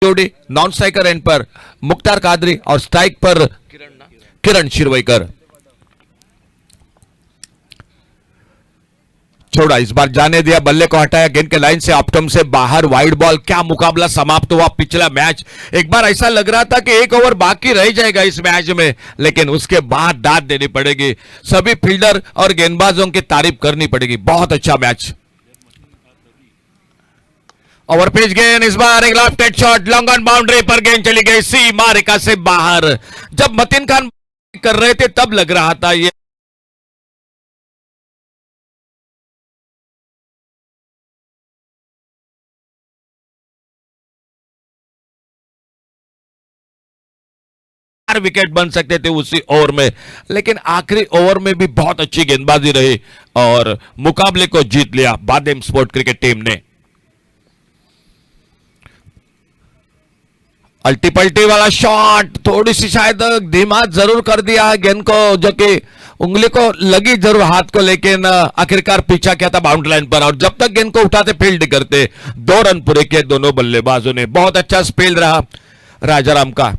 जोड़ी, non striker end पर मुख्तार कादरी और स्ट्राइक पर किरण शिरवईकर। छोड़ा, इस बार जाने दिया, बल्ले को हटाया, गेंद के लाइन से ऑप्टम से बाहर, वाइड बॉल। क्या मुकाबला समाप्त हुआ पिछला मैच। एक बार ऐसा लग रहा था कि एक ओवर बाकी रह जाएगा इस मैच में, लेकिन उसके बाद दाद देनी पड़ेगी, सभी फील्डर और गेंदबाजों की तारीफ करनी पड़ेगी। बहुत अच्छा मैच। ओवर पिच गेंद, इस बार एक left shot, long on boundary पर गेंद चली गई सीमा रेखा से बाहर। जब मतीन खान कर रहे थे तब लग रहा था ये विकेट बन सकते थे उसी ओवर में, लेकिन आखिरी ओवर में भी बहुत अच्छी गेंदबाजी रही और मुकाबले को जीत लिया बादेम स्पोर्ट क्रिकेट टीम ने। अल्टी पल्टी वाला शॉट, थोड़ी सी शायद धीमा जरूर कर दिया गेंद को, जो कि उंगली को लगी जरूर हाथ को, लेकिन आखिरकार पीछा किया था बाउंड्री लाइन पर। और जब तक गेंद को उठाते फील्ड करते, 2 रन पूरे किए दोनों बल्लेबाजों ने। बहुत अच्छा स्पेल रहा राजाराम का,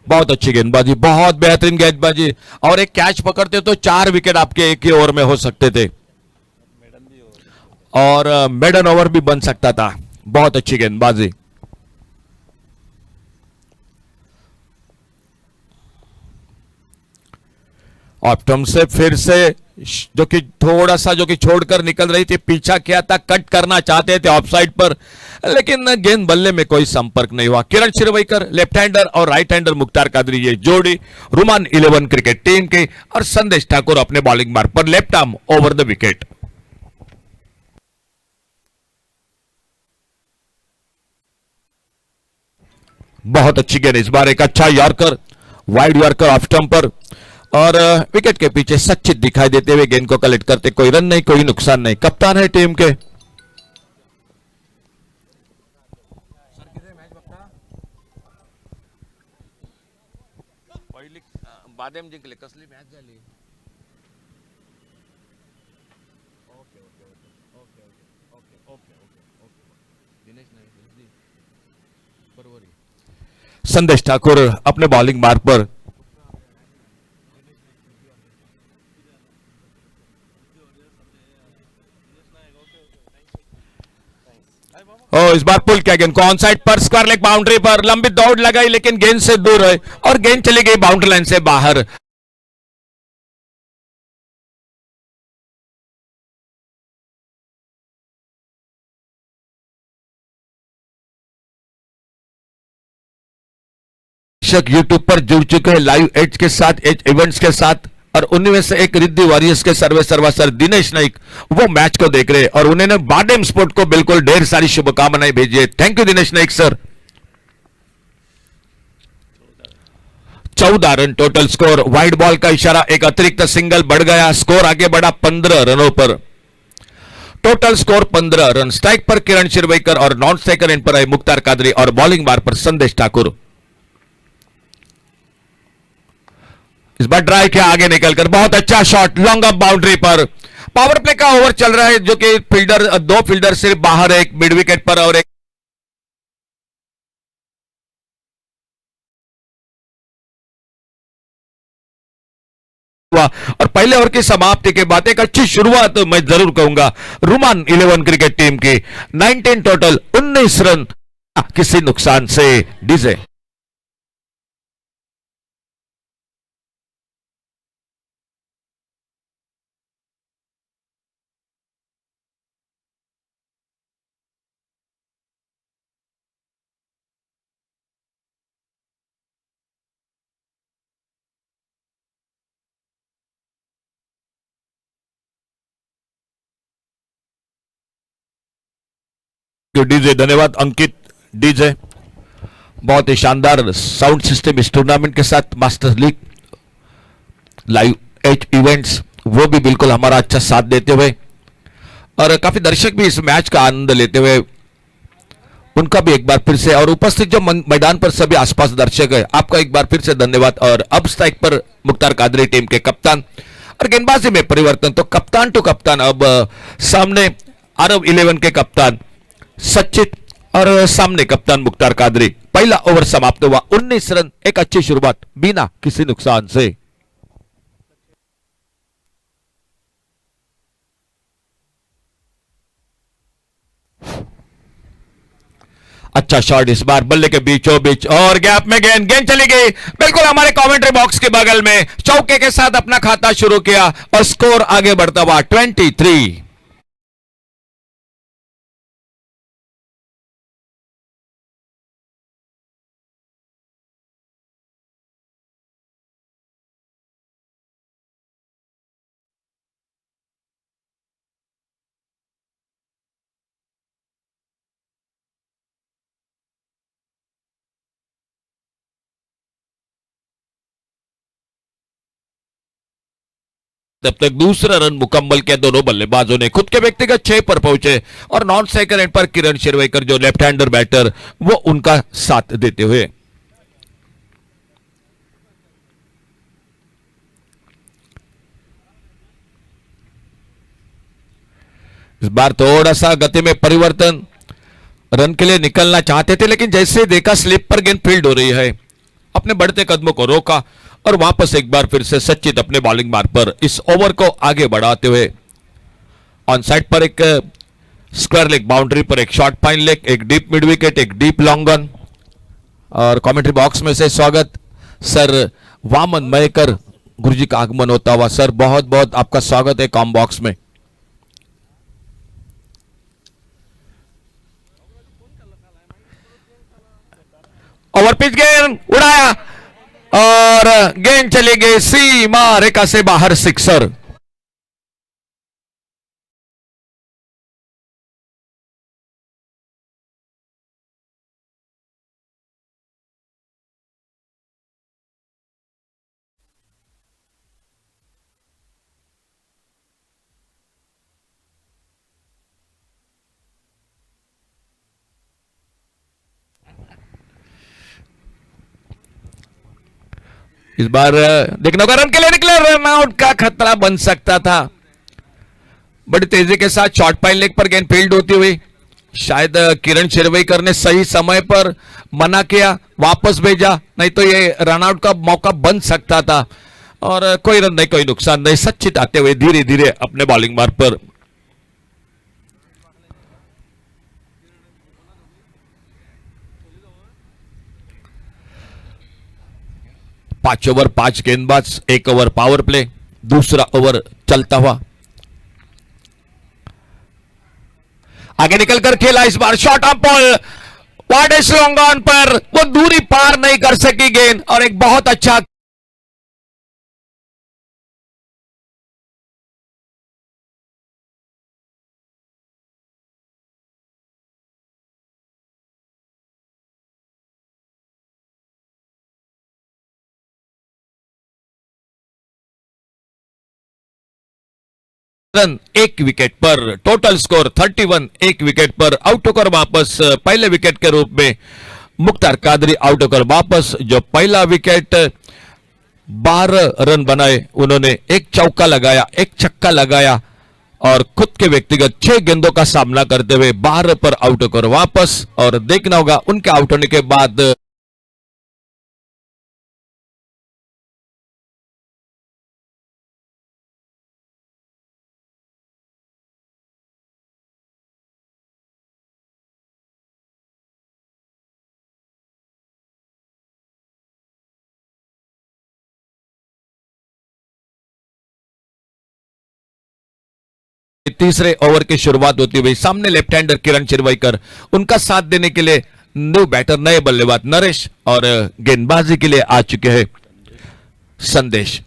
बहुत अच्छी गेंदबाजी, बहुत बेहतरीन गेंदबाजी। और एक कैच पकड़ते तो 4 विकेट आपके एक ही ओवर में हो सकते थे और मेडन ओवर भी बन सकता था। बहुत अच्छी गेंदबाजी। ऑप्टम से फिर से जो कि थोड़ा सा जो कि छोड़कर निकल रही थी, पीछा किया था, कट करना चाहते थे ऑफसाइड पर, लेकिन गेंद बल्ले में कोई संपर्क नहीं हुआ। किरण शिरवईकर लेफ्ट हैंडर और राइट हैंडर मुख्तार कादरी ये जोड़ी रोमान 11 क्रिकेट टीम के, और संदेश ठाकुर अपने बॉलिंग मार्ग पर left arm over the wicket. बहुत अच्छी गेंद, इस बार एक अच्छा yorker, wide yorker off stump पर, और विकेट के पीछे सचित दिखाई देते हुए गेंद को कलेक्ट करते। कोई रन नहीं, कोई नुकसान नहीं। कप्तान है टीम के। बादेम जिंकले, कसली मॅच झाली। Okay okay okay okay okay okay okay okay Dinesh नाही बरोबर। संदेश ठाकुर अपने बॉलिंग मार्ग पर, इस बार पुल किया गेंद को ऑन साइड पर, स्क्वायर लेग बाउंड्री पर, लंबी दौड़ लगाई लेकिन गेंद से दूर है और गेंद चली गई बाउंड्री लाइन से बाहर। यूट्यूब पर जुड़ चुके हैं लाइव एज के साथ, एज इवेंट्स के साथ, और उनमें से एक रिद्धि वॉरियर्स के सर्वे सर्वा सर दिनेश नाइक वो मैच को देख रहे और उन्होंने बादेम स्पोर्ट को बिल्कुल ढेर सारी शुभकामनाएं भेजी है। Thank you Dinesh Naik sir. 14 run total score, wide ball का इशारा, एक अतिरिक्त सिंगल बढ़ गया, स्कोर आगे बढ़ा 15 रनों पर। Total score 15 run. स्ट्राइक पर किरण शिरवईकर और नॉन स्ट्राइकर एंड पर आए मुख्तार कादरी और बॉलिंग बार पर संदेश ठाकुर। इस बार ड्राइव किया आगे निकलकर, बहुत अच्छा शॉट लॉन्ग ऑफ बाउंड्री पर। पावर प्ले का ओवर चल रहा है, जो कि फील्डर 2 फील्डर सिर्फ बाहर, एक मिड विकेट पर और एक और पहले ओवर की समाप्ति के बाद एक अच्छी शुरुआत मैं जरूर कहूंगा रोमान 11 क्रिकेट टीम की। 19 टोटल, 19 रन, किसी नुकसान से डीजे। डीजे धन्यवाद अंकित डीजे, बहुत ही शानदार साउंड सिस्टम इस टूर्नामेंट के साथ। Masters league live as events वो भी बिल्कुल हमारा अच्छा साथ देते हुए, और काफी दर्शक भी इस मैच का आनंद लेते हुए, उनका भी एक बार फिर से, और उपस्थित जो मैदान पर सभी आसपास दर्शक है, आपका एक बार फिर से धन्यवाद। और अब स्ट्राइक पर मुख्तार कादरी टीम के कप्तान, और गेंदबाजी में परिवर्तन तो कप्तान टू कप्तान, अब सामने अरब 11 के कप्तान सचित और सामने कप्तान मुख्तार कादरी। पहला ओवर समाप्त हुआ, 19 रन, एक अच्छी शुरुआत बिना किसी नुकसान से। अच्छा शॉट इस बार बल्ले के बीचों बीच और गैप में गेंद, गेंद चली गई बिल्कुल हमारे कमेंट्री बॉक्स के बगल में। चौके के साथ अपना खाता शुरू किया और स्कोर आगे बढ़ता हुआ 23। तब तक दूसरा रन मुकम्मल किया दोनों बल्लेबाजों ने, खुद के व्यक्तिगत 6 पर पहुंचे और नॉन सेकंड एंड पर किरण शिरवैकर जो लेफ्ट हैंडर बैटर वो उनका साथ देते हुए। इस बार थोड़ा सा गति में परिवर्तन, रन के लिए निकलना चाहते थे लेकिन जैसे देखा स्लिप पर गेंद फील्ड हो रही है, अपने बढ़ते कदमों को रोका और वापस एक बार फिर से सचित अपने बॉलिंग मार्ग पर इस ओवर को आगे बढ़ाते हुए ऑन साइड पर एक स्क्वायर लेग बाउंड्री पर एक शॉर्ट फाइन लेग, एक डीप मिड विकेट, एक डीप लॉन्ग ऑन। और कमेंट्री बॉक्स में से स्वागत सर वामन मयकर गुरुजी का आगमन होता हुआ। सर बहुत बहुत आपका स्वागत है कॉम बॉक्स में। ओवर पिच गेंद उड़ाया और गेंद चली गई सीमा रेखा से बाहर, सिक्सर। इस बार देखने का रन के लिए निकले, रन आउट का खतरा बन सकता था। बड़ी तेजी के साथ शॉर्ट फाइन लेग पर गेंद फील्ड होती हुई, शायद किरण शिरवैकर ने सही समय पर मना किया, वापस भेजा, नहीं तो ये रन आउट का मौका बन सकता था। और कोई रन नहीं, कोई नुकसान नहीं, सचित आते हुए धीरे धीरे अपने बॉलिंग मार्ग पर। पांच ओवर 5 गेंदबाज, 1 ओवर पावर प्ले, दूसरा ओवर चलता हुआ आगे निकलकर खेला। इस बार short on ball wide long on पर वो दूरी पार नहीं कर सकी गेंद और एक बहुत अच्छा रन 1 विकेट पर, टोटल स्कोर 31। 1 विकेट पर आउट होकर वापस पहले विकेट के रूप में मुख्तार कादरी आउट होकर वापस। जो पहला विकेट 12 रन बनाए, उन्होंने एक चौका लगाया, एक छक्का लगाया और खुद के व्यक्तिगत 6 गेंदों का सामना करते हुए 12 पर आउट होकर वापस। और देखना होगा उनके आउट होने के बाद तीसरे ओवर की शुरुआत होती हुई, सामने लेफ्ट हैंडर किरण शिरवैकर, उनका साथ देने के लिए न्यू बैटर नए बल्लेबाज नरेश और गेंदबाजी के लिए आ चुके हैं संदेश।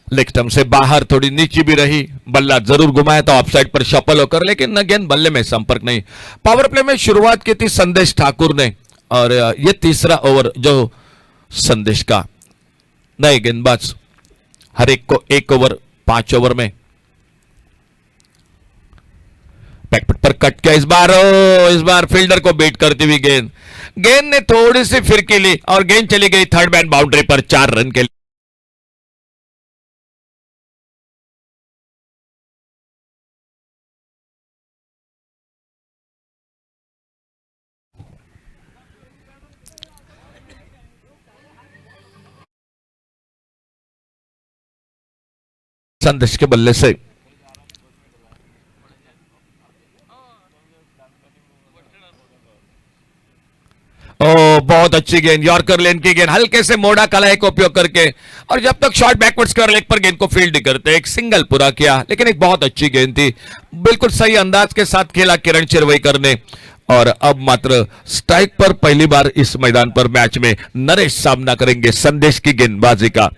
लेग स्टंप से बाहर थोड़ी नीची भी रही, बल्ला जरूर घुमाया तो ऑफसाइड पर सफल होकर, लेकिन गेंद बल्ले में संपर्क नहीं। पावर प्ले में शुरुआत की थी संदेश ठाकुर ने और ये तीसरा ओवर जो संदेश का, नए गेंदबाज हर एक को 1 ओवर 5 ओवर में। बैकफुट पर कट किया इस बार फील्डर को बीट करती हुई गेंद, गेंद ने थोड़ी सी फिरकी ली और गेंद चली गई थर्ड मैन बाउंड्री पर 4 रन के लिए। संदेश के बल्ले से बहुत अच्छी गेंद, यॉर्कर लेन की गेंद, हल्के से मोड़ा कलाई का उपयोग करके, और जब तक शॉट बैकवर्ड स्क्वायर लेग पर गेंद को फील्ड नहीं करते, एक सिंगल पूरा किया, लेकिन एक बहुत अच्छी गेंद थी, बिल्कुल सही अंदाज के साथ खेला किरण चिरवईकर ने। और अब मात्र स्ट्राइक पर पहली बार इस मैदान पर मैच में नरेश सामना करेंगे संदेश की गेंदबाजी का।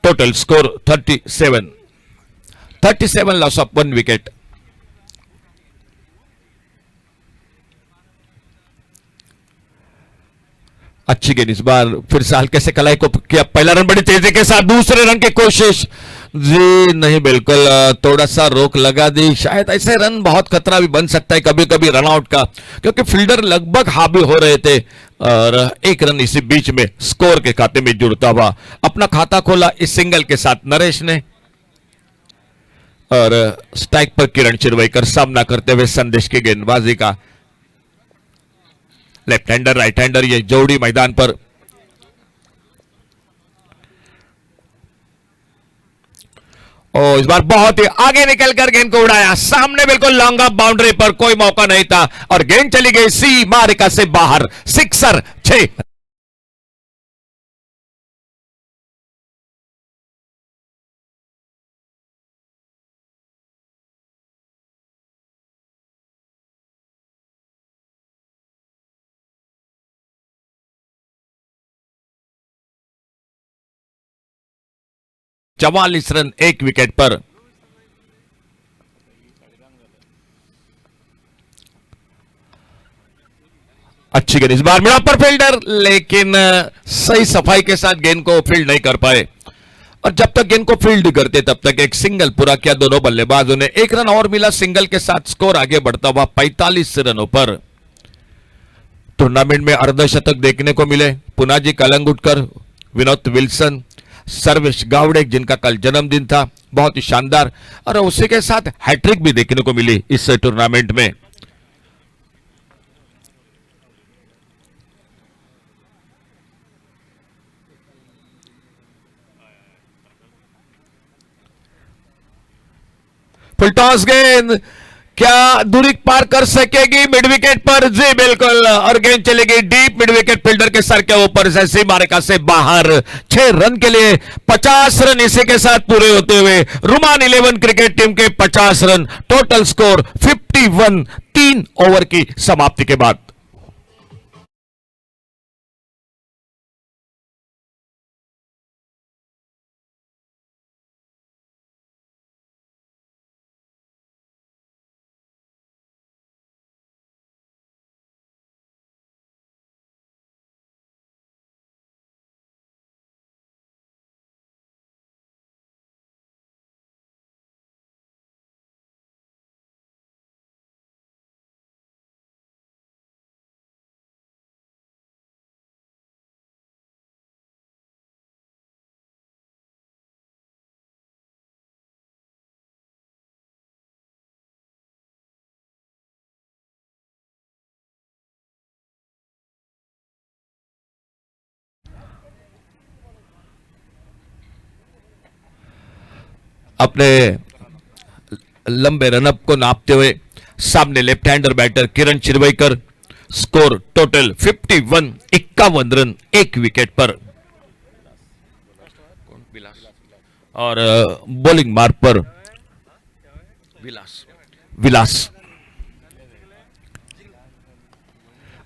Total score 37 loss of 1 wicket. अच्छी गेंद, इस बार फिर से हल्के से कलाई को किया, पहला रन बड़ी तेजी के साथ, दूसरे रन की कोशिश जी नहीं, बिल्कुल थोड़ा सा रोक लगा दी, शायद ऐसे रन बहुत खतरा भी बन सकता है कभी कभी रनआउट का, क्योंकि फील्डर लगभग हावी हो रहे थे, और एक रन इसी बीच में स्कोर के खाते में जुड़ता हुआ अपना खाता खोला इस सिंगल के साथ नरेश ने। और स्ट्राइक पर किरण चिरवईकर सामना करते हुए संदेश की गेंदबाजी का। लेफ्ट हैंडर राइट हैंडर ये जोड़ी मैदान पर। इस बार बहुत ही आगे निकलकर गेंद को उड़ाया, सामने बिल्कुल लॉन्ग ऑफ बाउंड्री पर, कोई मौका नहीं था और गेंद चली गई सी मारिका से बाहर, सिक्सर 6। चवालीस रन 1 विकेट पर। अच्छी गेंद, इस बार मिला पर फील्डर, लेकिन सही सफाई के साथ गेंद को फील्ड नहीं कर पाए, और जब तक गेंद को फील्ड करते तब तक एक सिंगल पूरा किया दोनों बल्लेबाजों ने। एक रन और मिला सिंगल के साथ, स्कोर आगे बढ़ता हुआ 45 रनों पर। टूर्नामेंट में अर्धशतक देखने को मिले पुनाजी कलंगुटकर, विनोद विल्सन, सर्वेश गावड़े जिनका कल जन्मदिन था, बहुत ही शानदार, और उसी के साथ हैट्रिक भी देखने को मिली इस टूर्नामेंट में। फुल टॉस गेंद, क्या दूरी पार कर सकेगी मिड विकेट पर? जी बिल्कुल, और गेंद चलेगी डीप मिड विकेट फील्डर के सर के ऊपर से सी मारिका से बाहर। 6 रन के लिए 50 रन इसी के साथ पूरे होते हुए रुमान 11 क्रिकेट टीम के 50 रन, टोटल स्कोर 51 3 ओवर की समाप्ति के बाद। अपने लंबे रनअप को नापते हुए सामने लेफ्ट हैंडर बैटर किरण चिरवईकर, स्कोर टोटल 51 51 रन 1 विकेट पर। और बॉलिंग मार्ग पर विलास,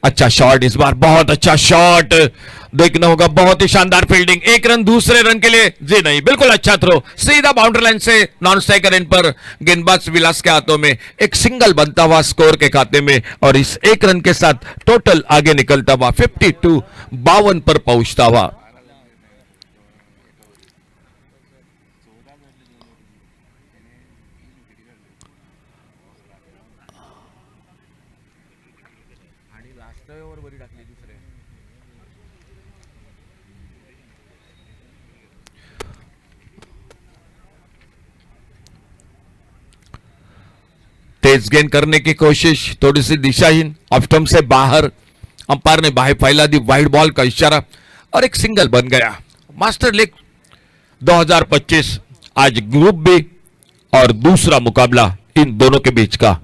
अच्छा शॉट, इस बार बहुत अच्छा शॉट देखना होगा, बहुत ही शानदार फील्डिंग। 1 रन दूसरे रन के लिए, जी नहीं, बिल्कुल अच्छा थ्रो, सीधा बाउंड्री लाइन से नॉन स्ट्राइकर एंड पर गेंदबाज विलास के हाथों में एक सिंगल बनता हुआ स्कोर के खाते में, और इस 1 रन के साथ टोटल आगे निकलता हुआ 52 52 पर पहुंचता हुआ। तेज गेंद करने की कोशिश, थोड़ी सी दिशाहीन, ऑफ स्टंप से बाहर, अंपायर ने बाहें फैला दी, वाइड बॉल का इशारा और एक सिंगल बन गया। मास्टर लीग 2025 आज ग्रुप बी और दूसरा मुकाबला इन दोनों के बीच का।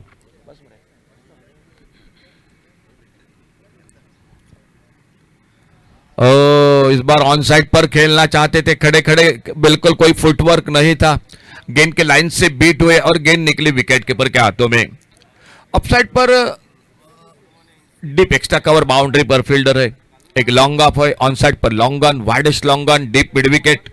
इस बार ऑन साइड पर खेलना चाहते थे, खड़े खड़े, बिल्कुल कोई फुटवर्क नहीं था, गेंद के लाइन से बीट हुए और गेंद निकली विकेट कीपर के हाथों में। अपसाइड पर डीप एक्स्ट्रा कवर बाउंड्री पर फील्डर है, एक लॉन्ग ऑफ है, ऑन साइड पर long on, widest long on, deep mid wicket.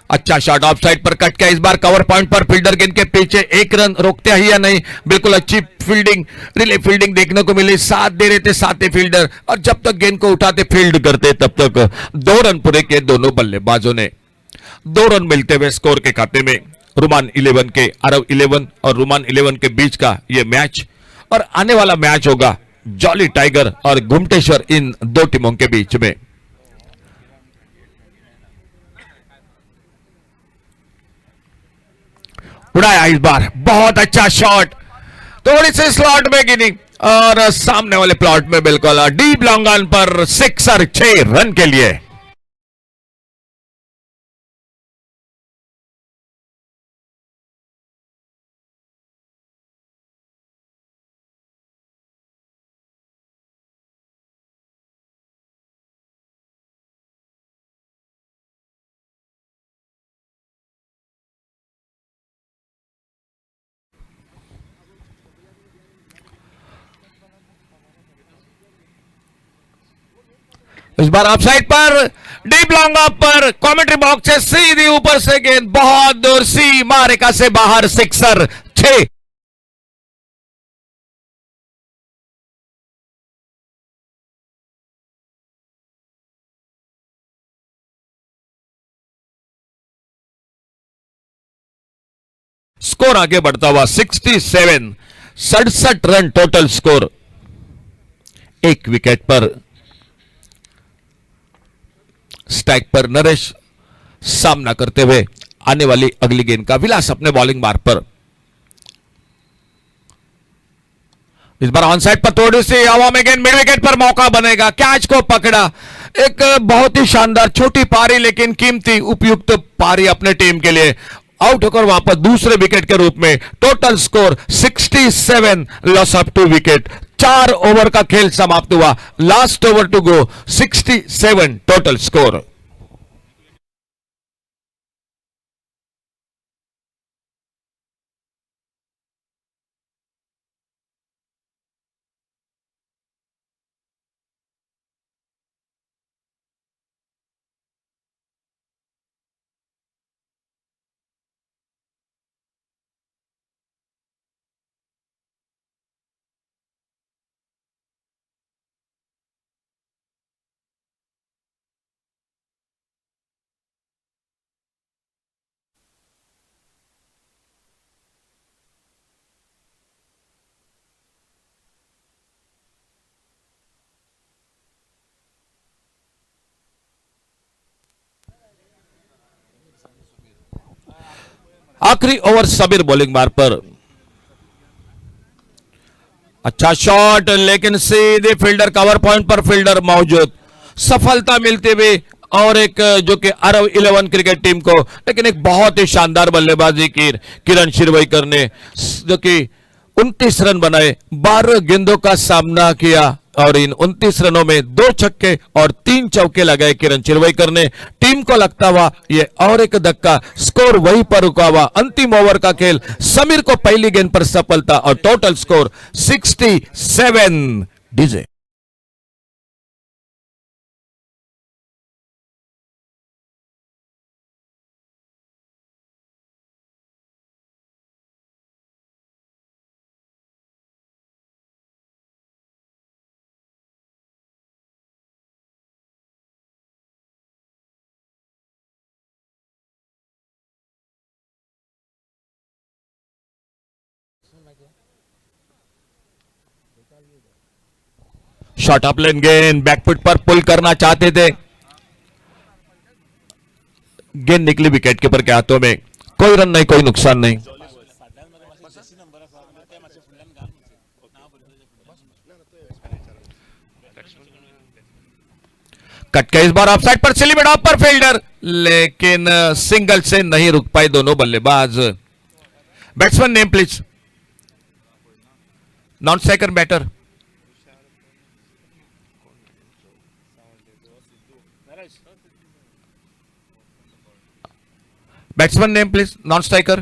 अच्छा शॉट ऑफ साइड पर कट किया, इस बार कवर पॉइंट पर फील्डर गेंद के पीछे, एक रन रोकते ही या नहीं, बिल्कुल अच्छी फील्डिंग, रिले फील्डिंग देखने को मिली, साथ दे रहे थे साथे फील्डर, और जब तक गेंद को उठाते फील्ड करते तब तक 2 रन पूरे किए दोनों बल्लेबाजों ने। 2 रन मिलते हुए स्कोर के खाते में। रुमान 11 के अरब 11 और रुमान 11 के बीच का यह मैच, और आने वाला मैच होगा जॉली टाइगर और गुमटेश्वर, इन दो टीमों के बीच में। उड़ाया इस बार, बहुत अच्छा शॉट, थोड़ी सी स्लॉट में गिनी और सामने वाले प्लॉट में बिल्कुल डीप लॉन्ग ऑन पर सिक्सर, 6 रन के लिए। इस बार ऑफ साइड पर डीप लॉन्ग ऑफ पर कमेंट्री बॉक्स से सीधी ऊपर से गेंद बहुत दूर, सीमा रेखा से बाहर, सिक्सर, 6। स्कोर आगे बढ़ता हुआ 67, 67 रन टोटल स्कोर। एक विकेट पर स्ट्राइक पर नरेश सामना करते हुए आने वाली अगली गेंद का विलास अपने बॉलिंग मार्ग पर। इस बार ऑन साइड पर थोड़ी सी हवा में गेंद, मिड विकेट पर मौका बनेगा, कैच को पकड़ा, एक बहुत ही शानदार छोटी पारी लेकिन कीमती उपयुक्त पारी अपने टीम के लिए। आउट होकर वापस दूसरे विकेट के रूप में, total score 67, loss of 2 wicket. 4 over का खेल समाप्त हुआ, last over to go, 67 total score. आखिरी ओवर सबीर बॉलिंग मार पर, अच्छा शॉट लेकिन सीधे फील्डर कवर पॉइंट पर फील्डर मौजूद, सफलता मिलते हुए, और एक जो कि अरब 11 क्रिकेट टीम को, लेकिन एक बहुत ही शानदार बल्लेबाजी की किरण शिरवईकर ने, जो कि 29 रन बनाए, 12 गेंदों का सामना किया और इन 29 रनों में 2 छक्के और 3 चौके लगाए किरण चिरवईकर ने। टीम को लगता हुआ ये और एक धक्का, स्कोर वहीं पर रुका हुआ, अंतिम ओवर का खेल, समीर को पहली गेंद पर सफलता और टोटल स्कोर 67। डीजे शॉर्ट अप लेन गेंद बैकफुट पर पुल करना चाहते थे, गेंद निकली विकेट कीपर के हाथों में। कोई रन नहीं, कोई नुकसान नहीं। कट के इस बार ऑफसाइड पर सिली मिड ऑफ पर फील्डर, लेकिन सिंगल से नहीं रुक पाए दोनों बल्लेबाज। Batsman name please. Non striker batter. Batsman name please, non striker.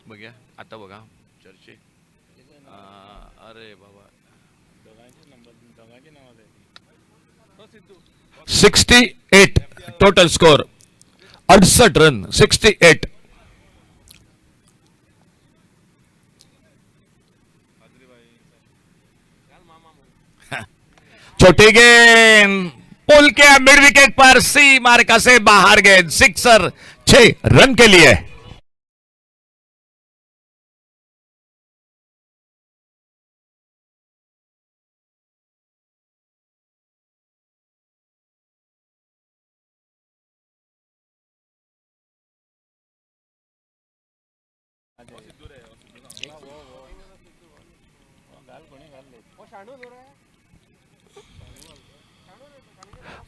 बघा आता बघा चर्चे। अरे बाबा 68 टोटल स्कोर, 68 रन, 68। छोटी गेंद पुल के मिड विकेट पर सी मार्का से बाहर, गेंद सिक्सर, 6 रन के लिए।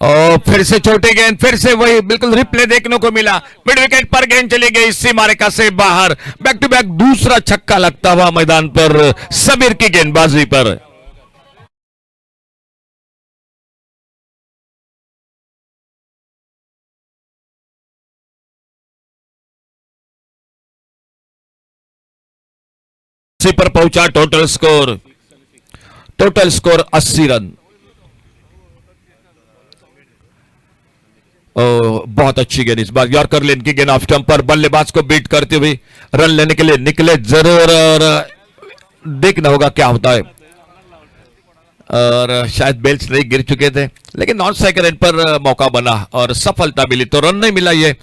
और फिर से छोटी गेंद, फिर से वही बिल्कुल रिप्ले देखने को मिला। मिड विकेट पर गेंद चली गई सी मार्का से बाहर। बैक टू बैक दूसरा छक्का लगता हुआ मैदान पर सबीर की गेंदबाजी पर। पर पहुंचा टोटल स्कोर, 80 रन। बहुत अच्छी गेंद इस बार, यॉर्कर लेन की गेंद ऑफ स्टंप पर, बल्लेबाज को बीट करते हुए रन लेने के लिए निकले जरूर, और देखना होगा क्या होता है। और शायद बेल्स नहीं गिर चुके थे, लेकिन नॉन स्ट्राइकर एंड पर मौका बना और सफलता मिली, तो रन नहीं मिला। ये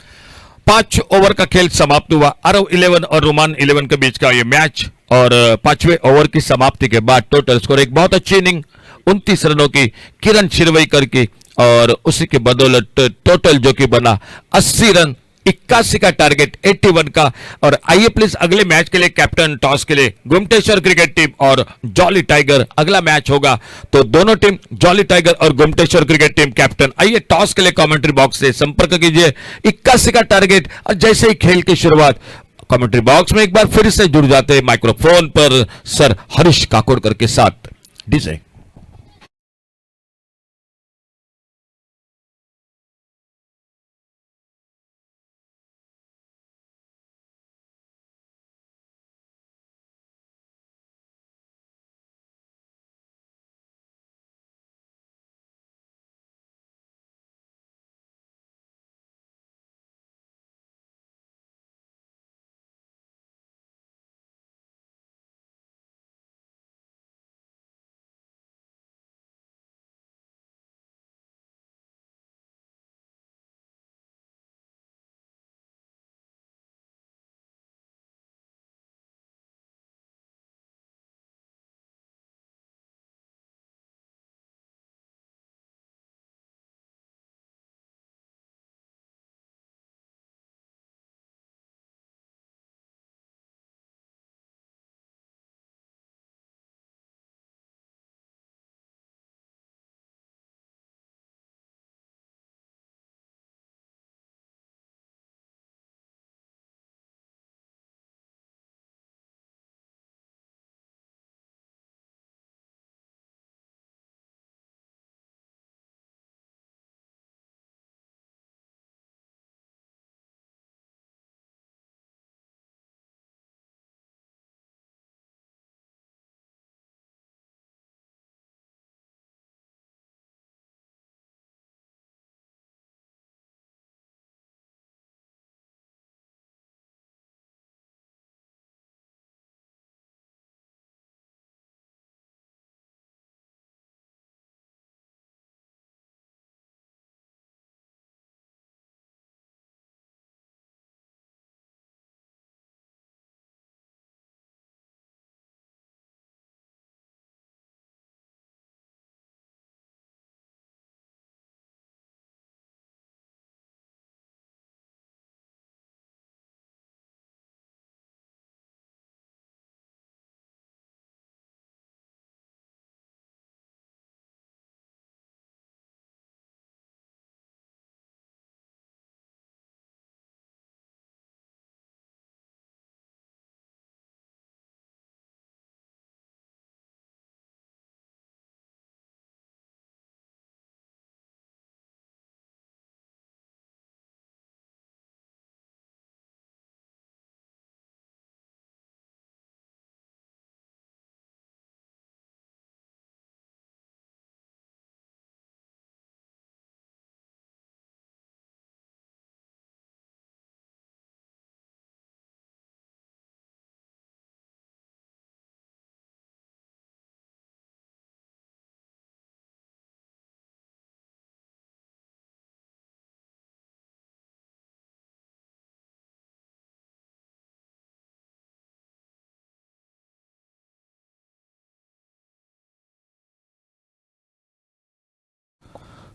5 ओवर का खेल समाप्त हुआ। आरव 11 और रोमान 11 के बीच का ये मैच, और 5वें ओवर की समाप्ति के बाद टोटल स्कोर एक बहुत अच्छी इनिंग 29 रनों की किरण शिरवईकर की, और उसी के बदौलत टोटल जो कि बना 80 रन, 81 का टारगेट 81 का। और आइए प्लीज अगले मैच के लिए कैप्टन टॉस के लिए गुमटेश्वर क्रिकेट टीम और जॉली टाइगर अगला मैच होगा, तो दोनों टीम जॉली टाइगर और गुमटेश्वर क्रिकेट टीम कैप्टन आइए टॉस के लिए कमेंट्री बॉक्स से संपर्क कीजिए। 81 का टारगेट, और जैसे ही खेल की शुरुआत कमेंट्री बॉक्स में एक बार फिर से जुड़ जाते हैं माइक्रोफोन पर सर हरीश काकोडकर के साथ। DJ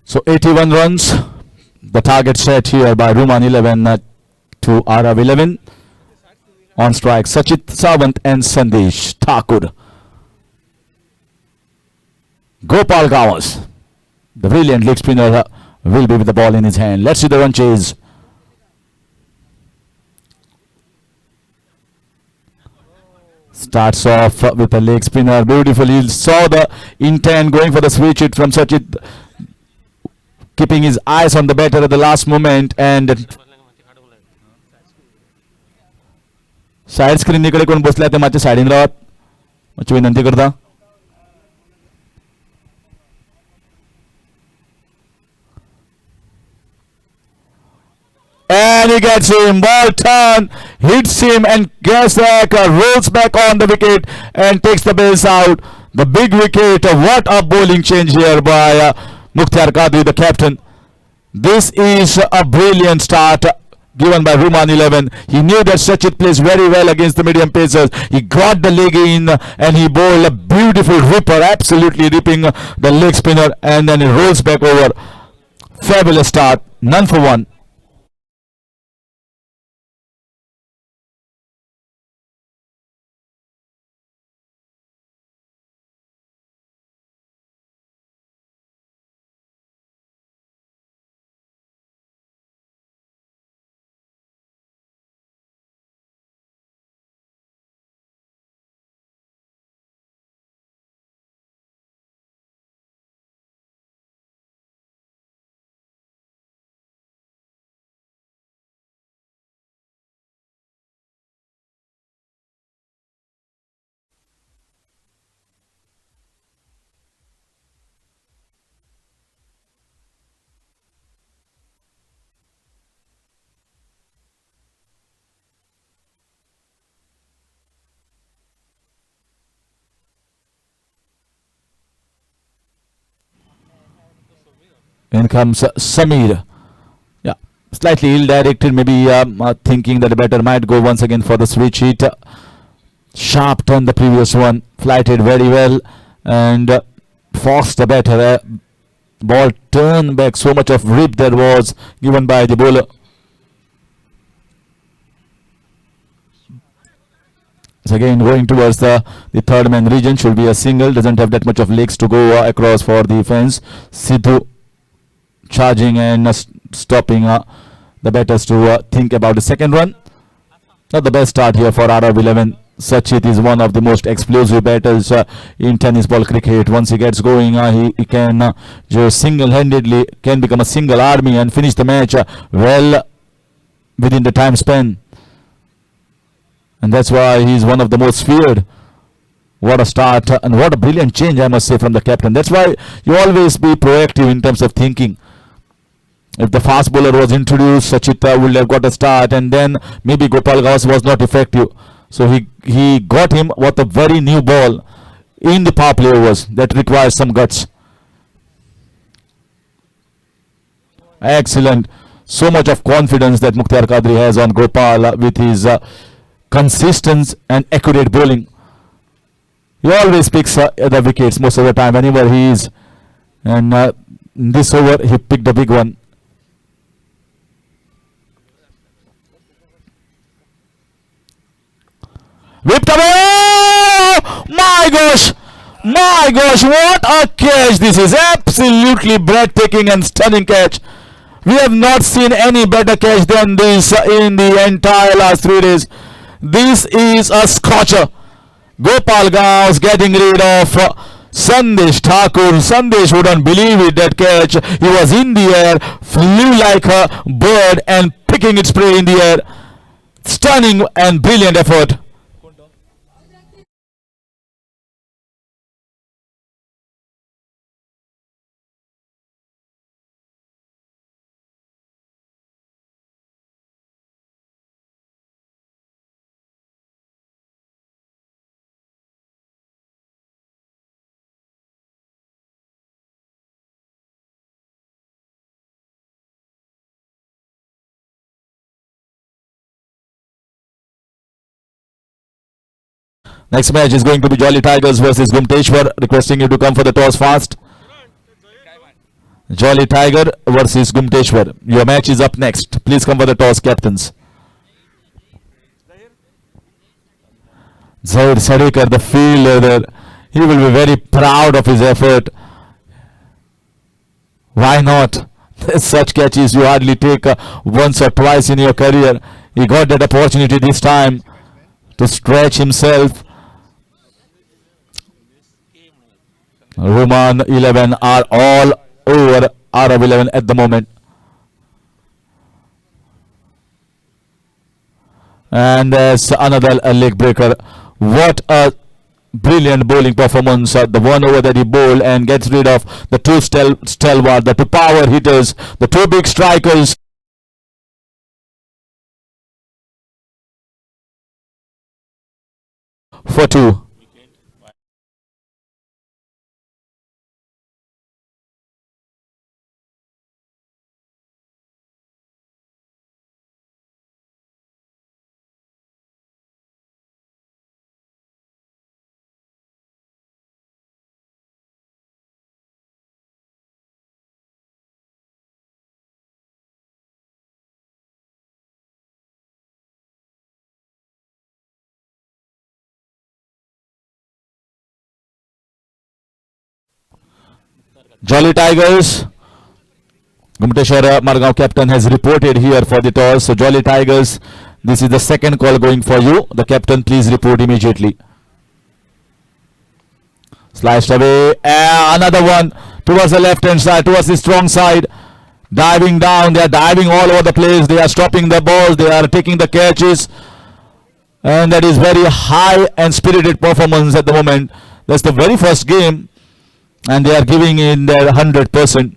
So 81 runs, the target set here by Ruman 11 to Arav 11. On strike, Sachit Sawant and Sandesh Thakur. Gopal Gawas, the brilliant leg spinner, will be with the ball in his hand. Let's see the run chase. Starts off with a leg spinner. Beautifully saw the intent going for the switch hit from Sachit, keeping his eyes on the batter at the last moment. And side screen निकडे कोण बसल्या ते मातशे सायडीन रावत, मातशी विनंती करता. And he gets him, ball turn, hits him and Gazak rolls back on the wicket and takes the base out. The big wicket, what a bowling change here by Mukhtar Qadri, the captain. This is a brilliant start given by Ruman 11. He knew that Sachit plays very well against the medium pacers. He got the leg in and he bowled a beautiful ripper, absolutely ripping the leg spinner, and then he rolls back over. Fabulous start, none for one. In comes Samir. Yeah, slightly ill-directed, maybe thinking that the batter might go once again for the switch hit. Sharp turn the previous one, flighted very well and forced the batter. Ball turned back, so much of rip there was given by the bowler. So again going towards the third man region, should be a single, doesn't have that much of legs to go across for the fence. Sidhu charging and stopping the batters to think about the second run. Not the best start here for Arav 11. Sachit is one of the most explosive batters in tennis ball cricket. Once he gets going, he can just single-handedly can become a single army and finish the match well within the time span. And that's why he is one of the most feared. What a start and what a brilliant change, I must say, from the captain. That's why you always be proactive in terms of thinking. If the fast bowler was introduced, Sachit would have got a start, and then maybe Gopal Gawas was not effective. So he got him with a very new ball in the power play overs that requires some guts. Excellent. So much of confidence that Mukhtar Qadri has on Gopal with his consistent and accurate bowling. He always picks the wickets most of the time whenever he is, and in this over he picked a big one. Whipped away! My gosh! My gosh, what a catch this is! Absolutely breathtaking and stunning catch. We have not seen any better catch than this in the entire last 3 days. This is a scorcher. Gopal Gawas getting rid of Sandesh Thakur. Sandesh wouldn't believe it, that catch. He was in the air, flew like a bird and picking its prey in the air. Stunning and brilliant effort. Next match is going to be Jolly Tigers versus Gumteshwar. Requesting you to come for the toss fast. Jolly Tiger versus Gumteshwar. Your match is up next. Please come for the toss, captains. Zahir Sadekar, the fielder, he will be very proud of his effort. Why not? Such catches you hardly take once or twice in your career. He got that opportunity this time to stretch himself. Roman 11 are all over Arab 11 at the moment. And there's another leg breaker. What a brilliant bowling performance. The one over that he bowled and gets rid of the two stalwart, the two power hitters, the two big strikers. For two. Jolly Tigers. Gumteshwar Margao captain has reported here for the toss. So Jolly Tigers, this is the second call going for you. The captain, please report immediately. Sliced away. Another one towards the left hand side, towards the strong side. Diving down. They are diving all over the place. They are stopping the balls. They are taking the catches. And that is very high and spirited performance at the moment. That's the very first game. And they are giving in their 100%.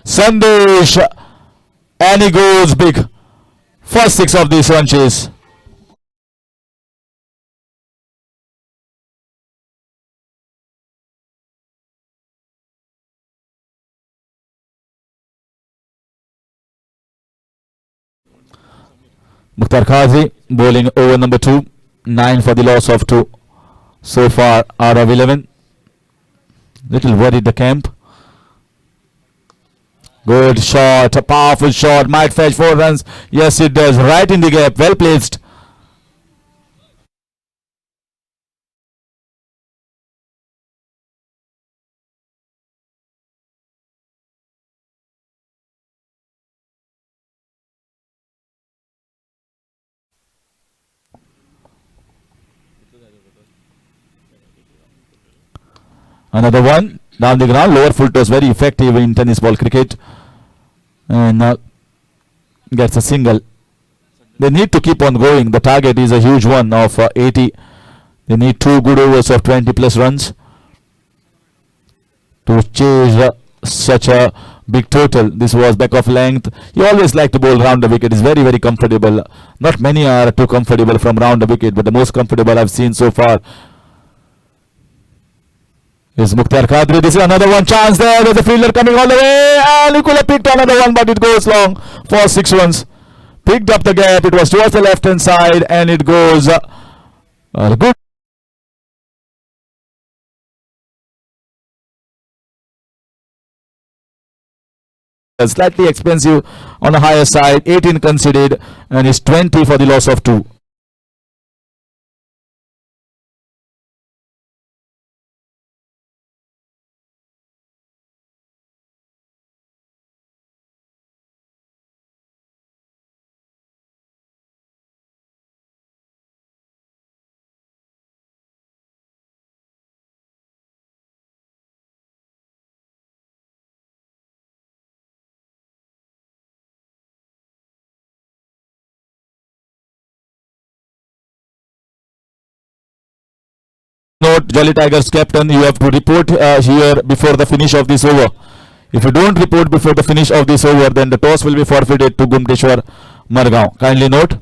Sandesh, and he goes big. First six of these one chase. Mukhtar Qazi bowling over number 2, 9 for the loss of 2. So far out of 11. Little worried the camp. Good shot, a powerful shot, might fetch 4 runs. Yes, it does. Right in the gap, well placed. Another one down the ground. Lower full toss, very effective in tennis ball cricket. And gets a single. They need to keep on going. The target is a huge one of 80. They need 2 good overs of 20 plus runs to chase such a big total. This was back of length. He always liked to bowl round the wicket. It's very, very comfortable. Not many are too comfortable from round the wicket, but the most comfortable I've seen so far is Mukhtar Qadri. This is another one chance there. There's a fielder coming all the way, and he could have picked another one, but it goes long for 6 runs. Picked up the gap. It was towards the left hand side, and it goes good. Slightly expensive on the higher side. 18 conceded, and is 20 for the loss of 2. Note, Jolly Tigers captain, you have to report here before the finish of this over. If you don't report before the finish of this over, then the toss will be forfeited to Gumteshwar Margao. Kindly note.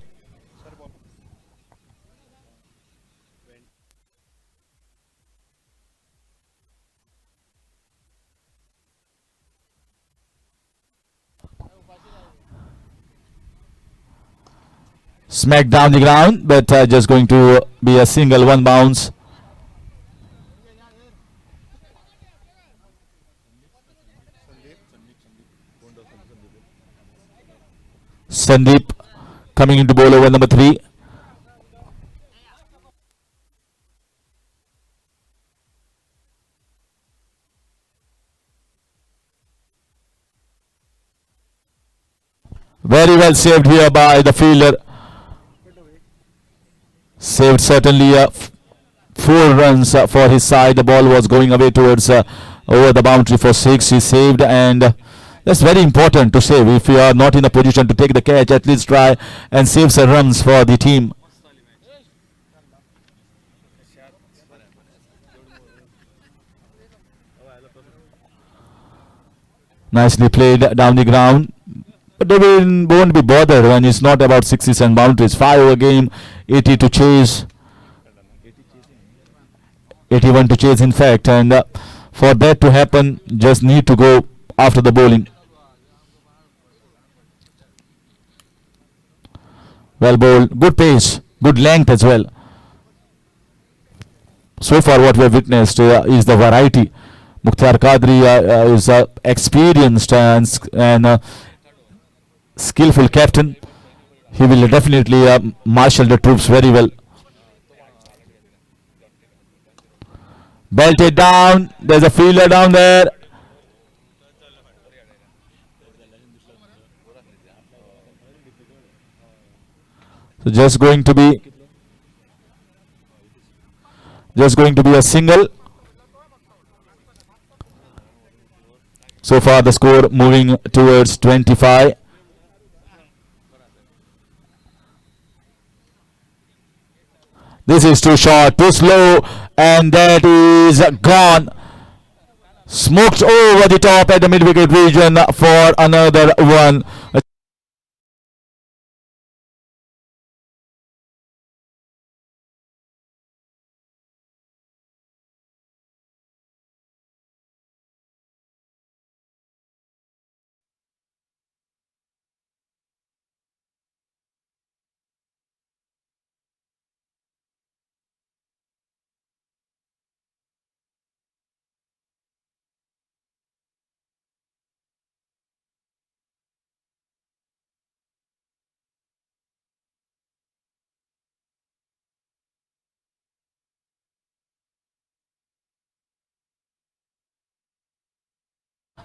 Smack down the ground, but just going to be a single, one bounce. Sandeep coming into ball over number 3. Very well saved here by the fielder. Saved certainly 4 runs for his side. The ball was going away towards over the boundary for 6. He saved, and that's very important to save. If you are not in a position to take the catch, at least try and save some runs for the team. Nicely played down the ground. But they won't be bothered when it's not about sixes and boundaries. 5 over game, 80 to chase. 81 to chase, in fact. And for that to happen, just need to go after the bowling. Well bowled. Good pace. Good length as well. So far what we have witnessed is the variety. Mukhtar Qadri is experienced and skillful captain. He will definitely marshal the troops very well. Belted down. There's a fielder down there. So just going to be a single. So far the score moving towards 25. This is too short, too slow, and that is gone. Smoked over the top at the mid-wicket region for another one.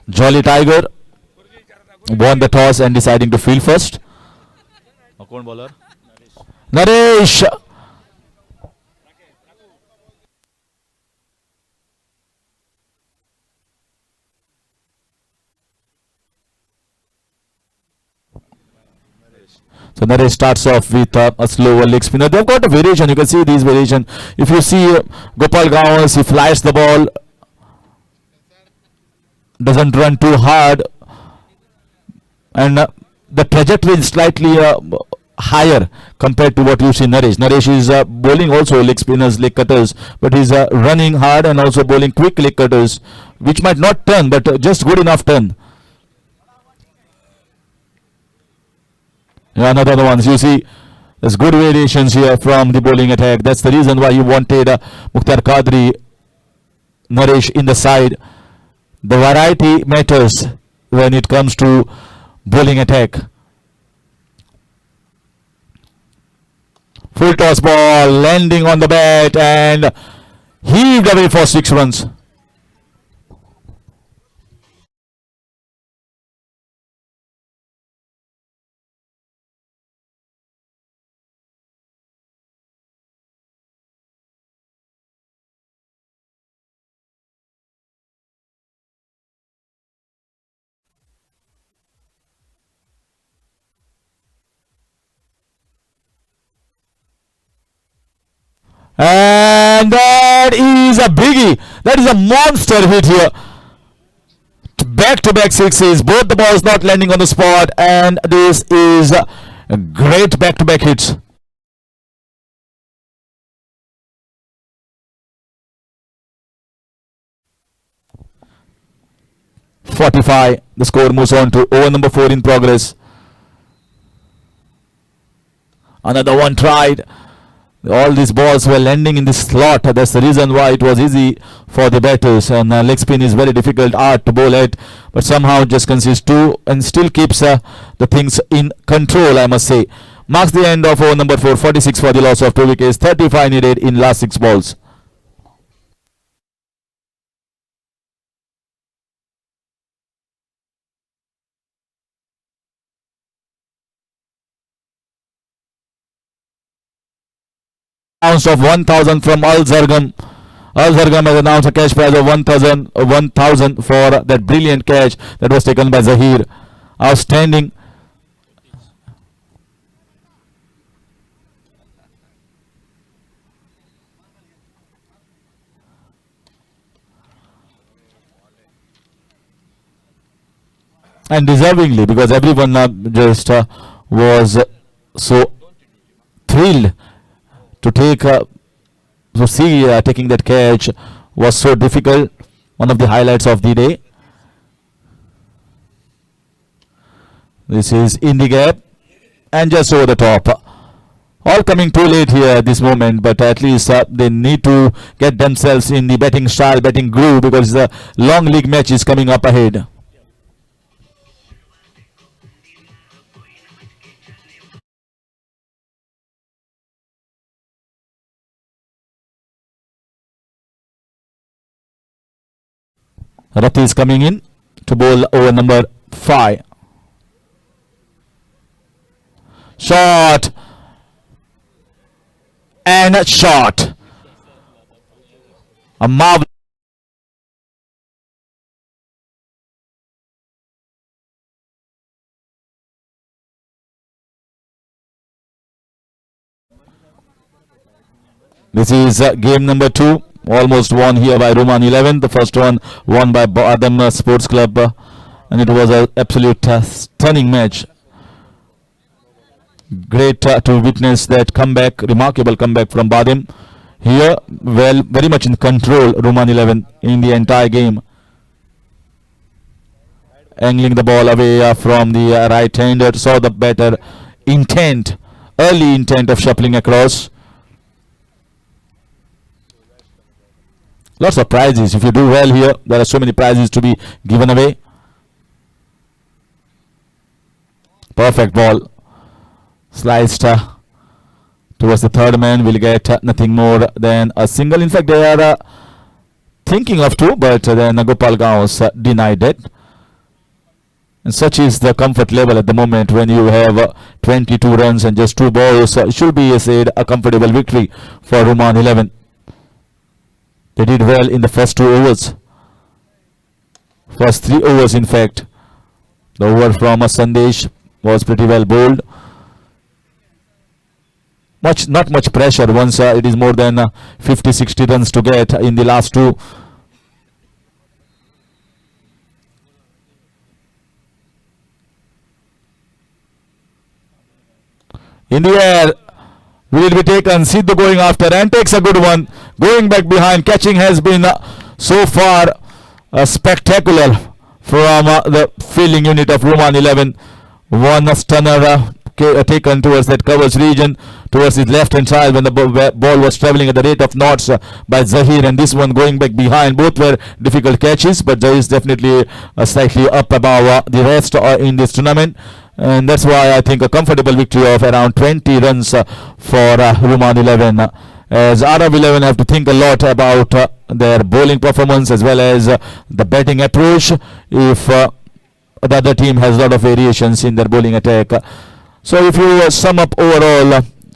Jolly Tiger won the toss and deciding to field first. Naresh. So Naresh starts off with a slower leg spinner. They've got a variation. You can see these variation. If you see Gopal Gawans, he flies the ball, doesn't run too hard, and the trajectory is slightly higher compared to what you see Naresh. Naresh is bowling also leg spinners, leg cutters, but he's running hard and also bowling quick leg cutters, which might not turn, but just good enough turn. Yeah, another ones you see. There's good variations here from the bowling attack. That's the reason why you wanted Mukhtar Qadri, Naresh in the side. The variety matters when it comes to bowling attack. Full toss ball landing on the bat and heaved away for 6 runs. And that is a biggie. That is a monster hit here. Back-to-back sixes. Both the balls not landing on the spot. And this is a great back-to-back hits. .45. The score moves on to over number 4 in progress. Another one tried. All these balls were landing in this slot. That's the reason why it was easy for the batters. And leg spin is very difficult art to bowl at, but somehow just concedes two and still keeps the things in control, I must say. Marks the end of over number 4, 46 for the loss of 2 wickets, 35 needed in last 6 balls. Announce of 1,000 from Al Zargam. Al Zargam has announced a cash prize of 1,000 for that brilliant catch that was taken by Zahir. Outstanding. And deservingly, because everyone just was so thrilled to take to see taking that catch was so difficult. One of the highlights of the day. This is in the gap and just over the top. All coming too late here at this moment, but at least they need to get themselves in the batting style, batting groove, because the long league match is coming up ahead. Rathi is coming in to bowl over number 5. Shot and a shot. A marvelous. This is game number 2. Almost won here by Roman 11. The first one won by Badam Sports Club, and it was an absolute stunning match. Great to witness that comeback, remarkable comeback from Badam. Here, well, very much in control, Roman 11 in the entire game. Angling the ball away from the right-hander, saw the better intent, early intent of shuffling across. Lots of prizes. If you do well here, there are so many prizes to be given away. Perfect ball. Sliced towards the third man. Will get nothing more than a single. In fact, they are thinking of 2, but then Gopal Gaus denied it. And such is the comfort level at the moment when you have 22 runs and just 2 balls. It should be said a comfortable victory for Roman 11. They did well in the first 2 overs. First 3 overs, in fact. The over from Sandesh was pretty well bowled. Not much pressure once it is more than 50-60 runs to get in the last 2. In the air. Will it be taken? Sidhu going after and takes a good one. Going back behind. Catching has been so far spectacular from the fielding unit of Roman 11. One stunner taken towards that covers region, towards his left hand side when the ball was travelling at the rate of knots by Zahir, and this one going back behind. Both were difficult catches, but Zahir is definitely slightly up above the rest in this tournament. And that's why I think a comfortable victory of around 20 runs for Roman 11. As Arab 11 have to think a lot about their bowling performance as well as the batting approach if the other team has a lot of variations in their bowling attack. So if you sum up overall,